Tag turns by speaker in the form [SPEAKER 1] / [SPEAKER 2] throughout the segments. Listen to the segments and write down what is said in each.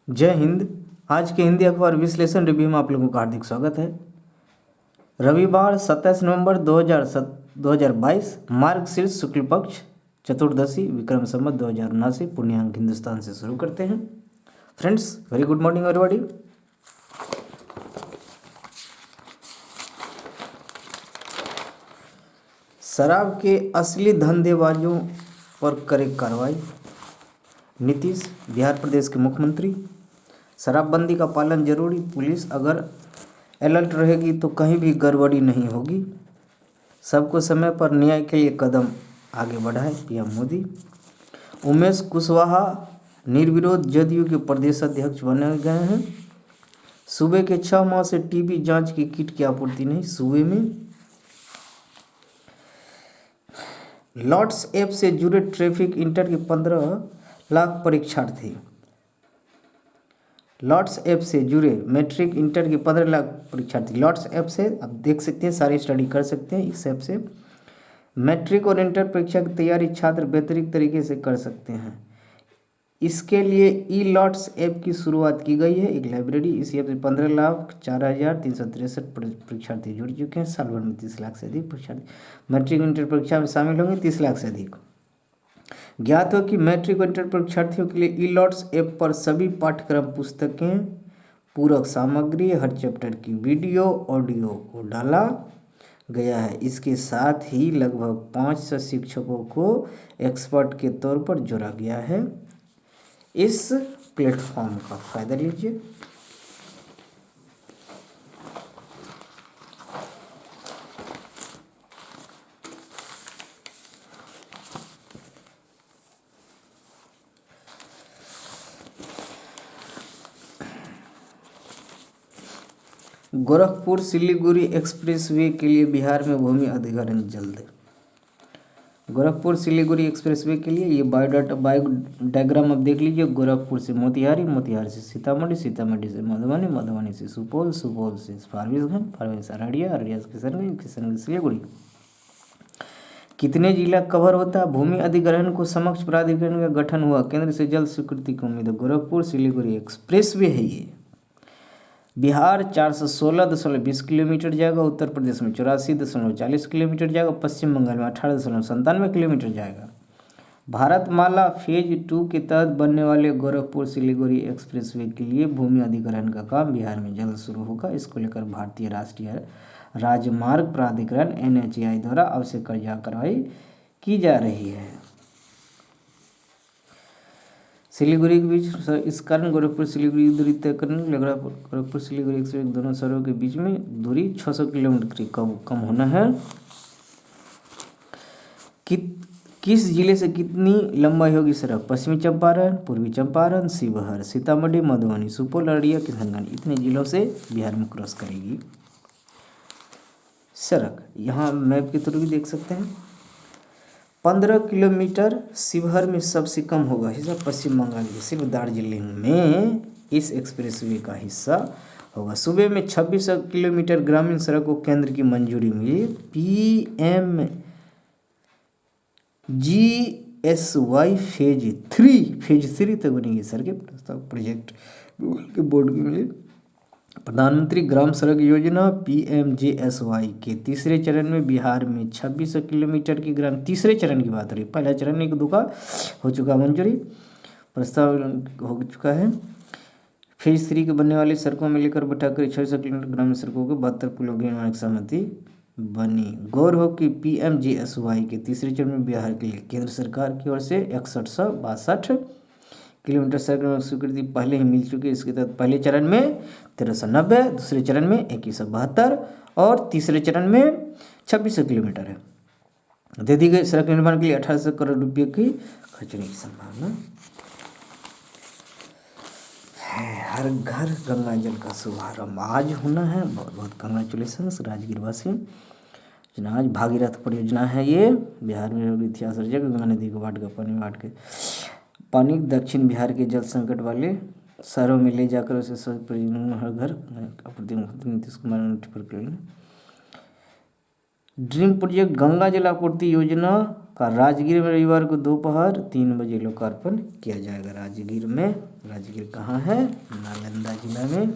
[SPEAKER 1] जय हिंद। आज के हिंदी अखबार विश्लेषण रिव्यू में आप लोगों का हार्दिक स्वागत है। रविवार 27 नवंबर 2022 मार्गशीर्ष शुक्ल पक्ष चतुर्दशी विक्रम संवत 2079 पुण्यांक हिंदुस्तान से शुरू करते हैं। Friends, very good morning everybody. शराब के असली धंधेबाजों पर करे कार्रवाई। नीतीश बिहार प्रदेश के मुख्यमंत्री। शराबबंदी का पालन जरूरी, पुलिस अगर अलर्ट रहेगी तो कहीं भी गड़बड़ी नहीं होगी। सबको समय पर न्याय के लिए कदम आगे बढ़ाए पीएम मोदी। उमेश कुशवाहा निर्विरोध जदयू के प्रदेश अध्यक्ष बने गए हैं। सूबे के 6 माह से टीबी जांच की किट की आपूर्ति नहीं सूबे में। लॉट्स ऐप से जुड़े ट्रैफिक इंटर के 15 लाख परीक्षार्थी। लॉट्स ऐप से जुड़े मैट्रिक इंटर के 15 लाख परीक्षार्थी लॉट्स ऐप से आप देख सकते हैं, सारी स्टडी कर सकते हैं। इस ऐप से मैट्रिक और इंटर परीक्षा की तैयारी छात्र बेहतरीन तरीके से कर सकते हैं। इसके लिए ई लॉट्स ऐप की शुरुआत की गई है, एक लाइब्रेरी। इस ऐप से 15,04,363 परीक्षार्थी जुड़ चुके हैं। साल भर में 30 लाख से अधिक परीक्षार्थी मैट्रिक इंटर परीक्षा में शामिल होंगे, 30 लाख से अधिक। ज्ञात हो कि मैट्रिक और इंटर परीक्षार्थियों के लिए ई लॉट्स ऐप पर सभी पाठ्यक्रम, पुस्तकें, पूरक सामग्री, हर चैप्टर की वीडियो ऑडियो को डाला गया है। इसके साथ ही लगभग 500 शिक्षकों को एक्सपर्ट के तौर पर जोड़ा गया है। इस प्लेटफॉर्म का फायदा लीजिए। गोरखपुर सिलीगुड़ी एक्सप्रेसवे के लिए बिहार में भूमि अधिग्रहण जल्द। गोरखपुर सिलीगुड़ी एक्सप्रेसवे के लिए ये बायोडायग्राम आप देख लीजिए। गोरखपुर से मोतिहारी, मोतिहारी से सीतामढ़ी, सीतामढ़ी से मधुबनी, मधुबनी से सुपौल, सुपौल से फारबिसगंज, फारबिसगंज से अररिया, अररिया से किशनगंज, किशनगंज से सिलीगुड़ी। कितने जिला कवर होता है? भूमि अधिग्रहण को समक्ष प्राधिकरण का गठन हुआ, केंद्र से जल्द स्वीकृति की उम्मीद है। गोरखपुर सिलीगुड़ी एक्सप्रेसवे है ये। बिहार 416.20 किलोमीटर जाएगा, उत्तर प्रदेश में 84.40 किलोमीटर जाएगा, पश्चिम बंगाल में 18.97 किलोमीटर जाएगा। भारतमाला फेज 2 के तहत बनने वाले गोरखपुर सिलीगुड़ी एक्सप्रेसवे के लिए भूमि अधिग्रहण का काम बिहार में जल्द शुरू होगा। इसको लेकर भारतीय राष्ट्रीय राजमार्ग प्राधिकरण NHAI द्वारा आवश्यक कार्रवाई की जा रही है। सिलीगुड़ी के बीच इस कारण गोरखपुर सिलीगुड़ी दूरी तय करने के लिए गोरखपुर सिलीगुड़ी एक्सप्रेस दोनों शहरों के बीच में दूरी 600 किलोमीटर की कम होना है। किस जिले से कितनी लंबाई होगी सड़क? पश्चिमी चंपारण, पूर्वी चंपारण, शिवहर, सीतामढ़ी, मधुबनी, सुपौल, अररिया, किशनगंज, इतने जिलों से बिहार में क्रॉस करेगी सड़क। यहाँ मैप के थ्रू भी देख सकते हैं। 15 किलोमीटर शिवहर में सबसे कम होगा हिस्सा पश्चिम बंगाल के सिर्फ दार्जिलिंग में इस एक्सप्रेसवे का हिस्सा होगा। सूबे में 26 किलोमीटर ग्रामीण सड़क को केंद्र की मंजूरी मिली। PMGSY फेज 3 तक बनेगी सड़कें। प्रस्ताव प्रोजेक्ट के बोर्ड की मिली। प्रधानमंत्री ग्राम सड़क योजना PMGSY के तीसरे चरण में बिहार में 26 किलोमीटर की ग्राम, तीसरे चरण की बात हो रही है, पहला चरण 1-2 का हो चुका मंजूरी, प्रस्ताव हो चुका है। फेज 3 के बनने वाली सड़कों में लेकर बैठाकर 600 किलोमीटर ग्रामीण सड़कों के 72 पुलों की निर्माण की सहमति बनी। गौर हो कि PMGSY के तीसरे चरण में बिहार के लिए केंद्र सरकार की ओर से 6162 किलोमीटर सड़क स्वीकृति पहले ही मिल चुकी है। इसके तहत पहले चरण में 1390, दूसरे चरण में 2172 और तीसरे चरण में 2600 किलोमीटर है। दे दी गई सड़क निर्माण के लिए 1800 करोड़ रुपये की खर्चने की संभावना है। हर घर गंगा जल का शुभारंभ आज होना है। बहुत बहुत कंग्रेचुलेशन राजगीर वासी। आज भागीरथ परियोजना है ये। बिहार में इतिहास रचक गंगा नदी को पानी दक्षिण बिहार के जल संकट वाले शहरों में ले जाकर उसे हर घर नीतीश कुमार ने ड्रीम प्रोजेक्ट गंगा जल आपूर्ति योजना का राजगीर में रविवार को दोपहर 3 बजे लोकार्पण किया जाएगा। राजगीर कहाँ है? नालंदा जिला में।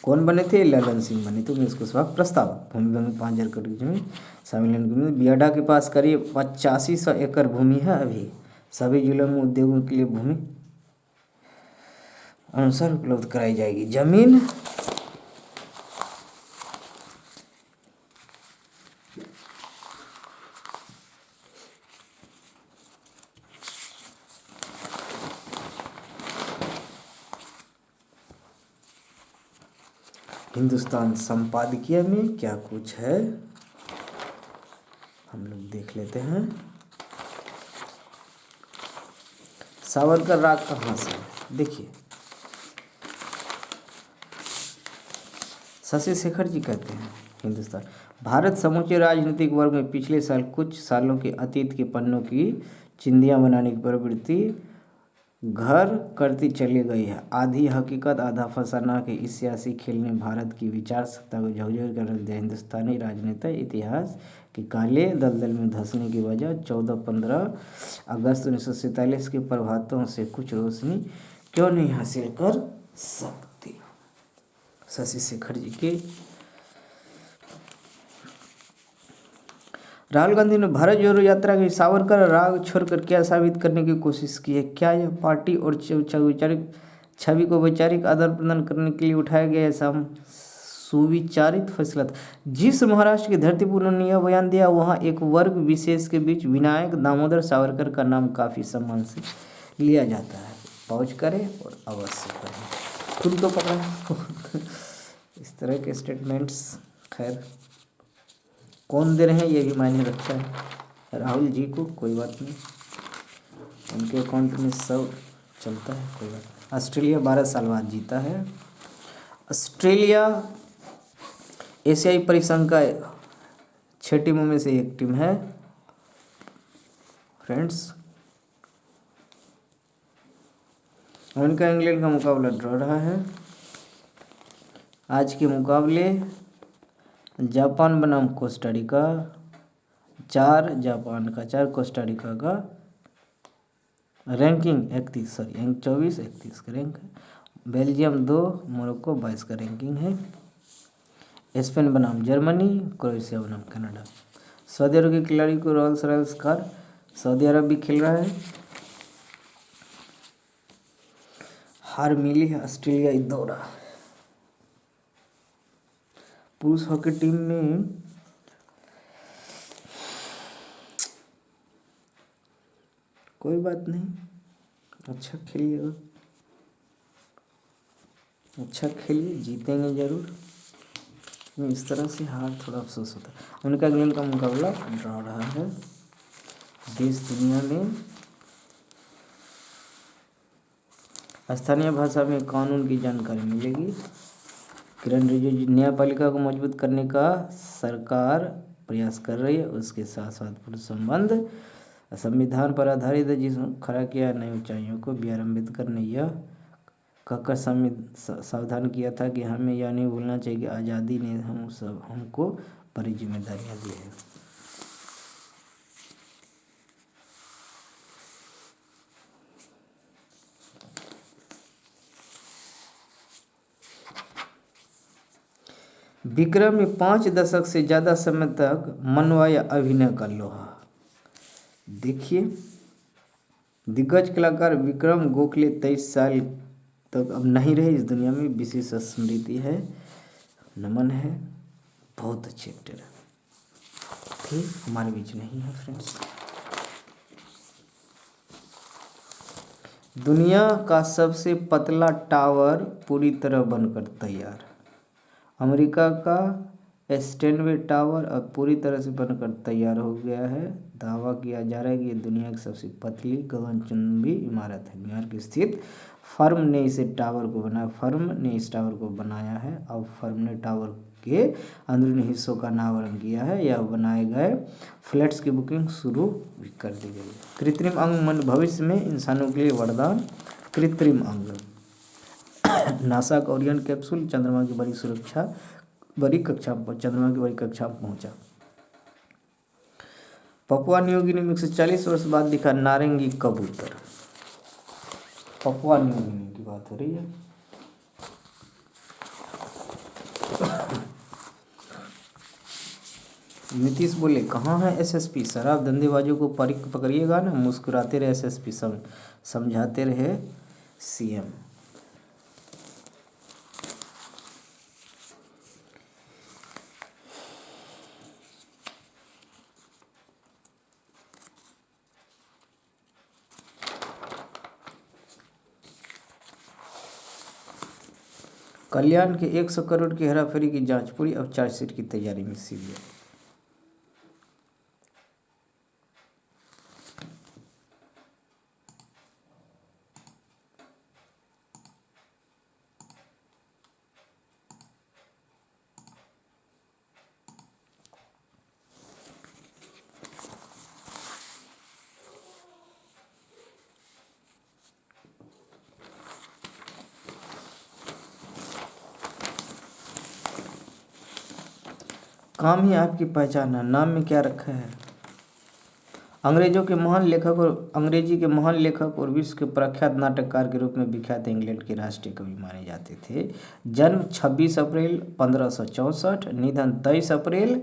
[SPEAKER 1] कौन बने थे? ललन सिंह बने थे। इसको सवाल प्रस्ताव भूमि में 5,000 करोड़ की जमीन शामिल। बियाडा के पास करीब 8500 एकड़ भूमि है। अभी सभी जिलों में उद्योगों के लिए भूमि अनुसार उपलब्ध कराई जाएगी। जमीन हिंदुस्तान संपादकीय में क्या कुछ है हम लोग देख लेते हैं। सावरकर राग कहाँ से? देखिए, शशि शेखर जी कहते हैं हिंदुस्तान भारत समूचे राजनीतिक वर्ग में पिछले साल कुछ सालों के अतीत के पन्नों की चिंदियां बनाने की प्रवृत्ति घर करती चली गई है। आधी हकीकत आधा फसाना के इस सियासी खेल ने भारत की विचार सत्ता को झकझोर कर रख दिया। हिंदुस्तानी राजनीति इतिहास के काले दलदल में धंसने की वजह 14-15 अगस्त 1947 के प्रभातों से कुछ रोशनी क्यों नहीं हासिल कर सकती? शशि शेखर जी के। राहुल गांधी ने भारत जोड़ो यात्रा की सावरकर राग छोड़कर क्या साबित करने की कोशिश की है? क्या यह पार्टी और वैचारिक छवि को वैचारिक आदान प्रदान करने के लिए उठाया गया ऐसा सुविचारित फैसला था? जिस महाराष्ट्र की धरती पर उन्होंने यह बयान दिया, वहाँ एक वर्ग विशेष के बीच विनायक दामोदर सावरकर का नाम काफ़ी सम्मान से लिया जाता है। पहुँच करें और अवश्य करें। खुद तो पकड़ा इस तरह के स्टेटमेंट्स खैर कौन दे रहे हैं ये भी मायने रखता है। राहुल जी को कोई बात नहीं, उनके अकाउंट में सब चलता है, कोई बात नहीं। ऑस्ट्रेलिया 12 साल बाद जीता है। ऑस्ट्रेलिया एशियाई परिसंघ का 6 टीमों में से एक टीम है फ्रेंड्स। उनका इंग्लैंड का मुकाबला ड्रॉ रहा है। आज के मुकाबले जापान बनाम कोस्टारिका 4 जापान का 4 कोस्टारिका का रैंकिंग 24-31 का रैंक है। बेल्जियम 2 मोरक्को 22 का रैंकिंग है। स्पेन बनाम जर्मनी, क्रोएशिया बनाम कनाडा। सऊदी अरब के खिलाड़ी को रोल्स रॉयस कार सऊदी अरब भी खेल रहा है। हार मिली है ऑस्ट्रेलियाई दौरा। पुरुष हॉकी टीम में कोई बात नहीं, अच्छा खेलिएगा, अच्छा खेलिए, जीतेंगे जरूर। इस तरह से हार थोड़ा अफसोस होता है। उनका इंग्लैंड का मुकाबला ड्रॉ रहा है। देश दुनिया में स्थानीय भाषा में कानून की जानकारी मिलेगी। किरण रिजिजू, न्यायपालिका को मजबूत करने का सरकार प्रयास कर रही है, उसके साथ साथ पुरुष संबंध संविधान पर आधारित है, जिसमें खड़ा किया नई ऊंचाइयों को। बी आर अम्बेडकर ने यह कहकर सावधान किया था कि हमें यह नहीं भूलना चाहिए कि आज़ादी ने हमको बड़ी जिम्मेदारियां दी है। विक्रम में 5 दशक से ज़्यादा समय तक मनवा या अभिनय का लोहा। देखिए, दिग्गज कलाकार विक्रम गोखले 23 साल तक अब नहीं रहे इस दुनिया में। विशेष स्मृति है, नमन है, बहुत अच्छे एक्टर है, ठीक हमारे बीच नहीं है फ्रेंड्स। दुनिया का सबसे पतला टावर पूरी तरह बनकर तैयार। अमेरिका का स्टैनवे टावर अब पूरी तरह से बनकर तैयार हो गया है। दावा किया जा रहा है कि ये दुनिया की सबसे पतली गगनचुंबी इमारत है। न्यूयॉर्क स्थित फर्म ने इस टावर को बनाया है। अब फर्म ने टावर के अंदरूनी हिस्सों का अनावरण किया है। यह बनाए गए फ्लैट्स की बुकिंग शुरू भी कर दी गई है। कृत्रिम अंग भविष्य में इंसानों के लिए वरदान। कृत्रिम अंग नासा का ओरियन कैप्सूल चंद्रमा की बड़ी सुरक्षा बड़ी कक्षा में चंद्रमा की बड़ी कक्षा में पहुंचा। पपुआ न्यू गिनी में 140 वर्ष बाद दिखा नारंगी कबूतर। पपुआ न्यू गिनी की बात हो रही है। नीतीश बोले कहाँ है एसएसपी, शराब धंधेबाजों को पकड़िएगा ना। मुस्कुराते रहे एसएसपी, समझाते रहे सीएम। कल्याण के 100 करोड़ की हेराफेरी की जांच पूरी, अब चार्जशीट की तैयारी में सीबीआई। काम ही आपकी पहचान है, नाम में क्या रखा है। अंग्रेजी के महान लेखक और विश्व के प्रख्यात नाटककार के रूप में विख्यात इंग्लैंड के राष्ट्रीय कवि माने जाते थे। जन्म 26 अप्रैल 1564, निधन 23 अप्रैल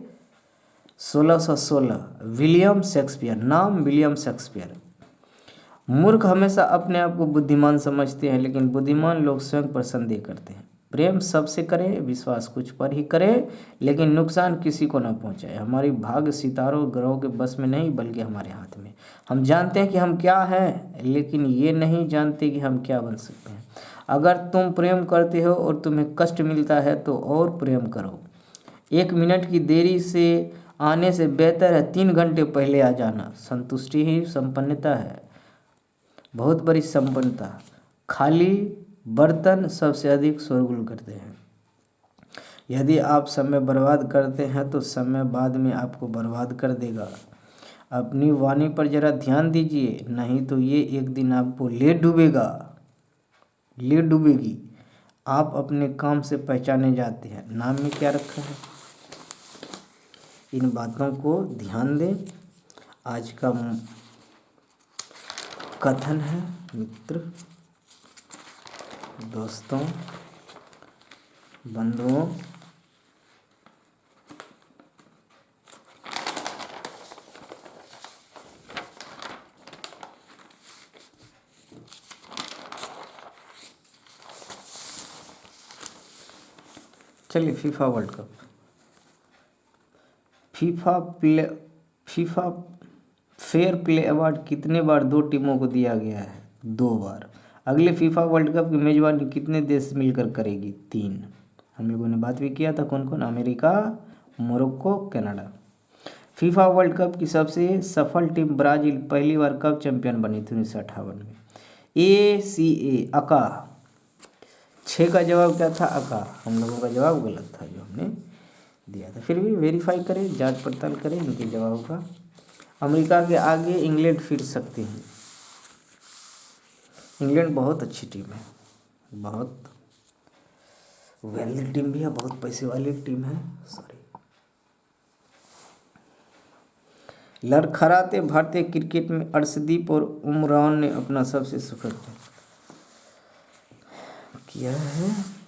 [SPEAKER 1] 1616। विलियम शेक्सपियर, नाम विलियम शेक्सपियर। मूर्ख हमेशा अपने आप को बुद्धिमान समझते हैं, लेकिन बुद्धिमान लोग स्वयं पर संदेह करते हैं। प्रेम सबसे करें, विश्वास कुछ पर ही करें, लेकिन नुकसान किसी को ना पहुंचाए। हमारी भाग्य सितारों ग्रहों के बस में नहीं, बल्कि हमारे हाथ में। हम जानते हैं कि हम क्या हैं, लेकिन ये नहीं जानते कि हम क्या बन सकते हैं। अगर तुम प्रेम करते हो और तुम्हें कष्ट मिलता है तो और प्रेम करो। 1 मिनट की देरी से आने से बेहतर है 3 घंटे पहले आ जाना। संतुष्टि ही संपन्नता है, बहुत बड़ी संपन्नता। खाली बर्तन सबसे अधिक शोरगुल करते हैं। यदि आप समय बर्बाद करते हैं तो समय बाद में आपको बर्बाद कर देगा। अपनी वाणी पर जरा ध्यान दीजिए, नहीं तो ये एक दिन आपको ले डूबेगी। आप अपने काम से पहचाने जाते हैं, नाम में क्या रखा है। इन बातों को ध्यान दें। आज का कथन है मित्र, दोस्तों, बंधुओं, चलिए FIFA world cup, FIFA fair play award कितने बार 2 टीमों को दिया गया है? 2 बार। अगले फीफा वर्ल्ड कप की मेजबानी कितने देश मिलकर करेगी? 3। हम लोगों ने बात भी किया था कौन कौन, America, Morocco, Canada. FIFA world cup की सबसे सफल टीम ब्राज़ील पहली बार कब चैंपियन बनी थी? 1958 में। ACA अका, 6 का जवाब क्या था? अका। हम लोगों का जवाब गलत था जो हमने दिया था। फिर भी वेरीफाई करें, जांच पड़ताल करें इनके जवाब का। अमेरिका के आगे इंग्लैंड फिर सकते हैं। इंग्लैंड बहुत अच्छी टीम है, बहुत वेल्दी टीम भी है, बहुत पैसे वाली टीम है। लड़खड़ाते भारतीय क्रिकेट में अर्शदीप और उमरान ने अपना सबसे सुखद किया है।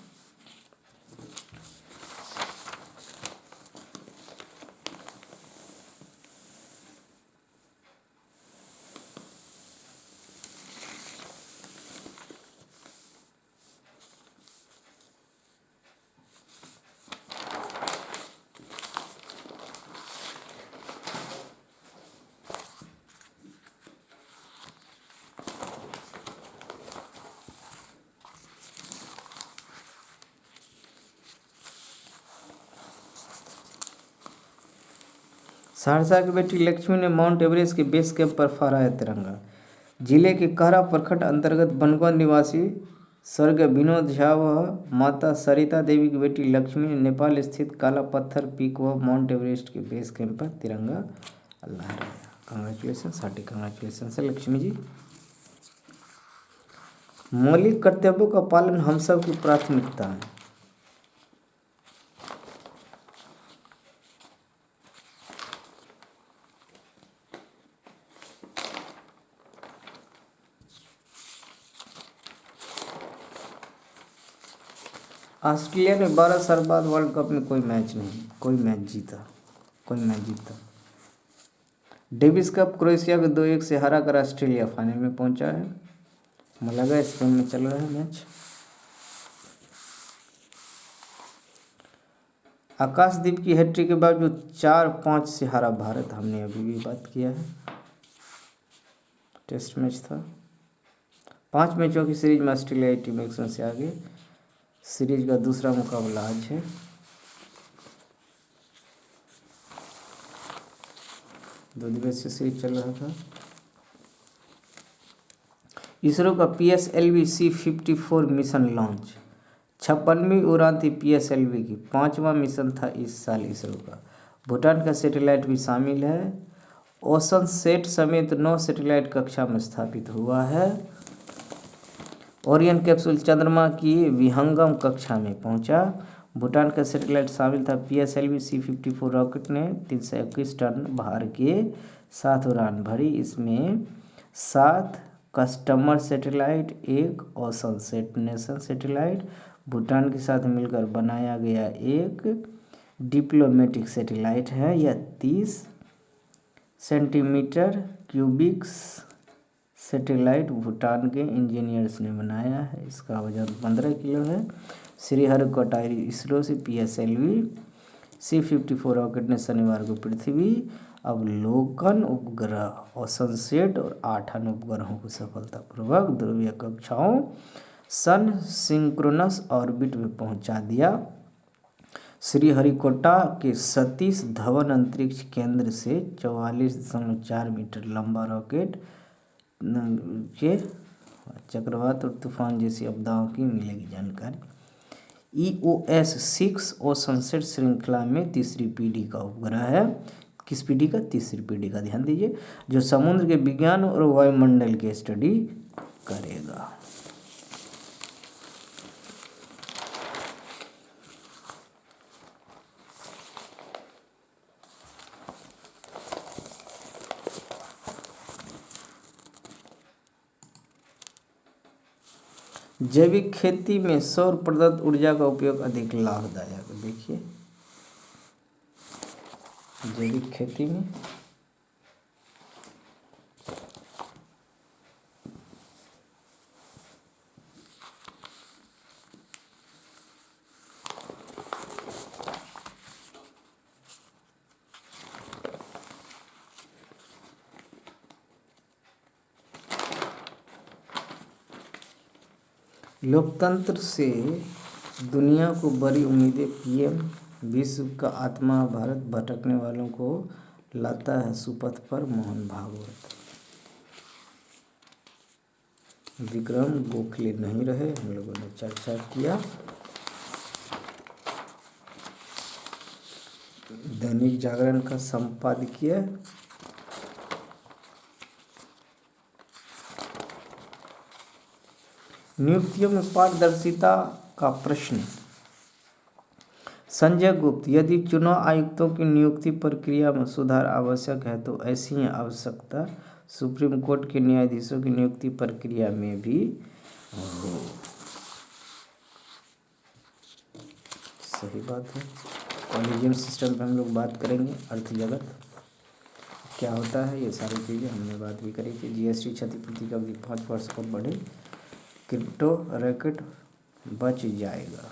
[SPEAKER 1] सहरसा की बेटी लक्ष्मी ने माउंट एवरेस्ट के बेस कैंप पर फहराया तिरंगा। जिले के कहरा प्रखंड अंतर्गत बनगौन निवासी स्वर्गीय विनोद झा व माता सरिता देवी की बेटी लक्ष्मी ने नेपाल स्थित काला पत्थर पीक व माउंट एवरेस्ट के बेस कैंप पर तिरंगा लहराया। कंग्रेचुलेसन, हार्टी कंग्रेचुलेसन है लक्ष्मी जी। मौलिक कर्तव्यों का पालन हम सब की प्राथमिकता है। ऑस्ट्रेलिया ने 12 साल बाद वर्ल्ड कप में कोई मैच जीता। डेविस कप क्रोएशिया को 2-1 से हरा कर ऑस्ट्रेलिया फाइनल में पहुंचा है। मलागा स्पेन में चल रहा है मैच। आकाशदीप की हैट्रिक के बावजूद 4-5 से हारा भारत, हमने अभी भी बात किया है। टेस्ट मैच था। 5 मैचों की सीरीज में ऑस्ट्रेलियाई टीम एक्शन से आगे। सीरीज का दूसरा मुकाबला आज है। दो दिवसीय सीरीज चल रहा था। इसरो का PSLV C-54 मिशन लॉन्च। 56वीं उड़ान थी PSLV की। 5वां मिशन था इस साल इसरो का। भूटान का सैटेलाइट भी शामिल है। ओशन सेट समेत 9 सैटेलाइट कक्षा में स्थापित हुआ है। ओरियन कैप्सूल चंद्रमा की विहंगम कक्षा में पहुंचा। भूटान का सैटेलाइट शामिल था। PSLV C-54 रॉकेट ने 321 टन भार के साथ उड़ान भरी। इसमें 7 customer satellite, 1 ocean set nation satellite, Bhutan के साथ मिलकर बनाया गया एक डिप्लोमेटिक सैटेलाइट है। यह 30 सेंटीमीटर क्यूबिक सैटेलाइट भूटान के इंजीनियर्स ने बनाया है। इसका वजन 15 किलो है। श्रीहरिकोटा इसरो से PSLV C-54 रॉकेट ने शनिवार को पृथ्वी अवलोकन उपग्रह ओशन सेट और 8 अन्य उपग्रहों को सफलतापूर्वक ध्रुवीय कक्षाओं सन सिंक्रोनस ऑर्बिट में पहुंचा दिया। श्रीहरिकोटा के सतीश धवन अंतरिक्ष केंद्र से 44.4 मीटर लंबा रॉकेट के चक्रवात और तूफान जैसी आपदाओं की मिलेगी जानकारी। EOS-6 ओशन सेट श्रृंखला में तीसरी पीढ़ी का उपग्रह है। किस पीढ़ी का? तीसरी पीढ़ी का, ध्यान दीजिए, जो समुद्र के विज्ञान और वायुमंडल की स्टडी करेगा। जैविक खेती में सौर प्रदत्त ऊर्जा का उपयोग अधिक लाभदायक। देखिए, जैविक खेती में लोकतंत्र से दुनिया को बड़ी उम्मीदें। PM विश्व का आत्मा भारत भटकने वालों को लाता है सुपथ पर, मोहन भागवत। विक्रम गोखले नहीं रहे, हम लोगों ने चर्चा किया। दैनिक जागरण का संपादकीय नियुक्तियों में पारदर्शिता का प्रश्न। संजय गुप्त, यदि चुनाव आयुक्तों की नियुक्ति प्रक्रिया में सुधार आवश्यक है तो ऐसी ही आवश्यकता सुप्रीम कोर्ट के न्यायाधीशों की नियुक्ति प्रक्रिया में भी हो। सही बात है। कॉलेजियम सिस्टम पर हम लोग बात करेंगे। अर्थ जगत क्या होता है, ये सारी चीज़ें हमने बात भी करी थी। GST क्षतिपूर्ति की अवधि 5 वर्ष पर बढ़े। क्रिप्टो रैकेट बच जाएगा।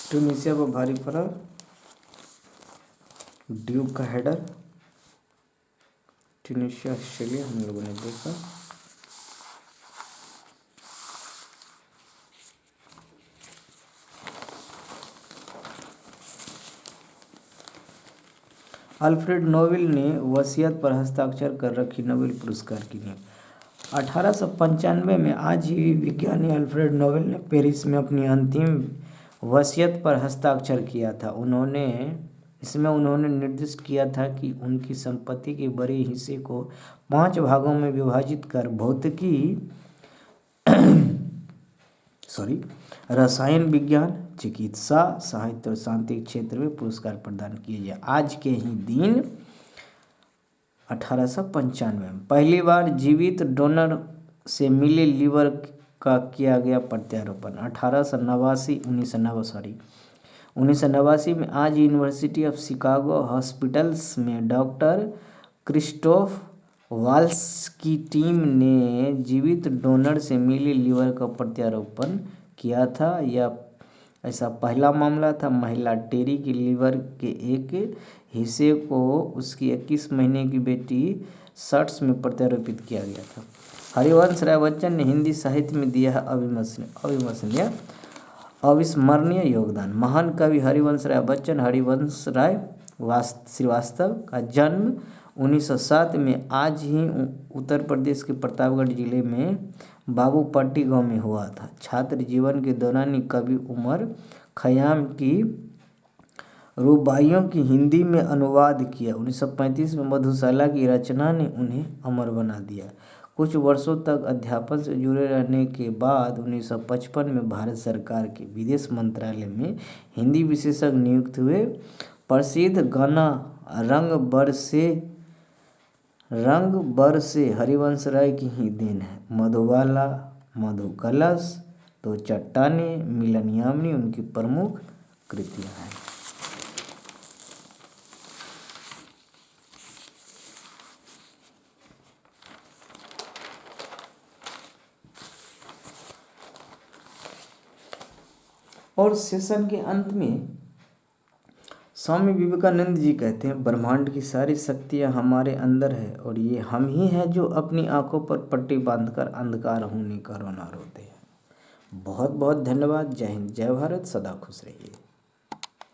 [SPEAKER 1] ट्यूनीशिया पर भारी पड़ा ड्यूक का हेडर। ट्यूनीशिया ऑस्ट्रेलिया हम लोगों ने देखा। अल्फ्रेड नोबेल ने वसीयत पर हस्ताक्षर कर रखी नोबेल पुरस्कार की नींव। 1895 में आज ही विज्ञानी अल्फ्रेड नोबेल ने पेरिस में अपनी अंतिम वसीयत पर हस्ताक्षर किया था। इसमें उन्होंने निर्दिष्ट किया था कि उनकी संपत्ति के बड़े हिस्से को 5 भागों में विभाजित कर भौतिकी रसायन विज्ञान, चिकित्सा, साहित्य और शांति क्षेत्र में पुरस्कार प्रदान किए जाए। आज के ही दिन 1895 में। पहली बार जीवित डोनर से मिले लीवर का किया गया प्रत्यारोपण 1989 में। आज यूनिवर्सिटी ऑफ शिकागो हॉस्पिटल्स में डॉक्टर क्रिस्टोफ वाल्स की टीम ने जीवित डोनर से मिले लीवर का प्रत्यारोपण किया था। यह ऐसा पहला मामला था। महिला टेरी के लीवर के एक हिस्से को उसकी 21 महीने की बेटी शर्ट्स में प्रत्यारोपित किया गया था। हरिवंश राय बच्चन ने हिंदी साहित्य में दिया है अविस्मरणीय योगदान। महान कवि हरिवंश राय बच्चन हरिवंश राय श्रीवास्तव का जन्म 1907 में आज ही उत्तर प्रदेश के प्रतापगढ़ जिले में बाबूपट्टी गांव में हुआ था। छात्र जीवन के दौरान ही कवि उमर खयाम की रुबाइयों की हिंदी में अनुवाद किया। 1935 में मधुशाला की रचना ने उन्हें अमर बना दिया। कुछ वर्षों तक अध्यापन से जुड़े रहने के बाद 1955 में भारत सरकार के विदेश मंत्रालय में हिंदी विशेषज्ञ नियुक्त हुए। प्रसिद्ध गाना रंग बरसे हरिवंश राय की ही देन है। मधुबाला, मधु कलश, दो चट्टानें, मिलन यामिनी उनकी प्रमुख कृतियां हैं। और सेशन के अंत में स्वामी विवेकानंद जी कहते हैं, ब्रह्मांड की सारी शक्तियाँ हमारे अंदर है और ये हम ही हैं जो अपनी आंखों पर पट्टी बांधकर अंधकार होने का रोना रोते हैं। बहुत बहुत धन्यवाद। जय हिंद, जय भारत, सदा खुश रहिए।